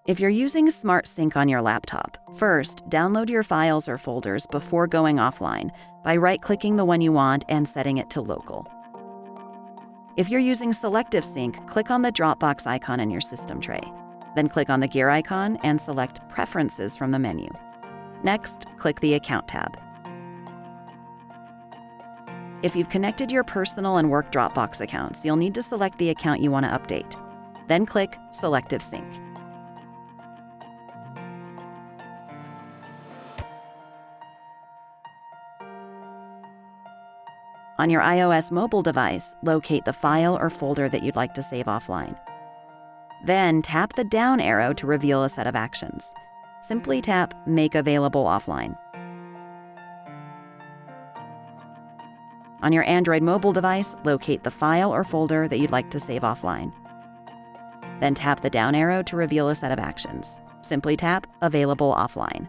If you're using Smart Sync on your laptop, first, download your files or folders before going offline by right-clicking the one you want and setting it to local. If you're using Selective Sync, click on the Dropbox icon in your system tray. Then click on the gear icon and select Preferences from the menu. Next, click the Account tab. If you've connected your personal and work Dropbox accounts, you'll need to select the account you want to update. Then click Selective Sync. On your iOS mobile device, locate the file or folder that you'd like to save offline. Then tap the down arrow to reveal a set of actions. Simply tap Make Available Offline. On your Android mobile device, locate the file or folder that you'd like to save offline. Then tap the down arrow to reveal a set of actions. Simply tap Available Offline.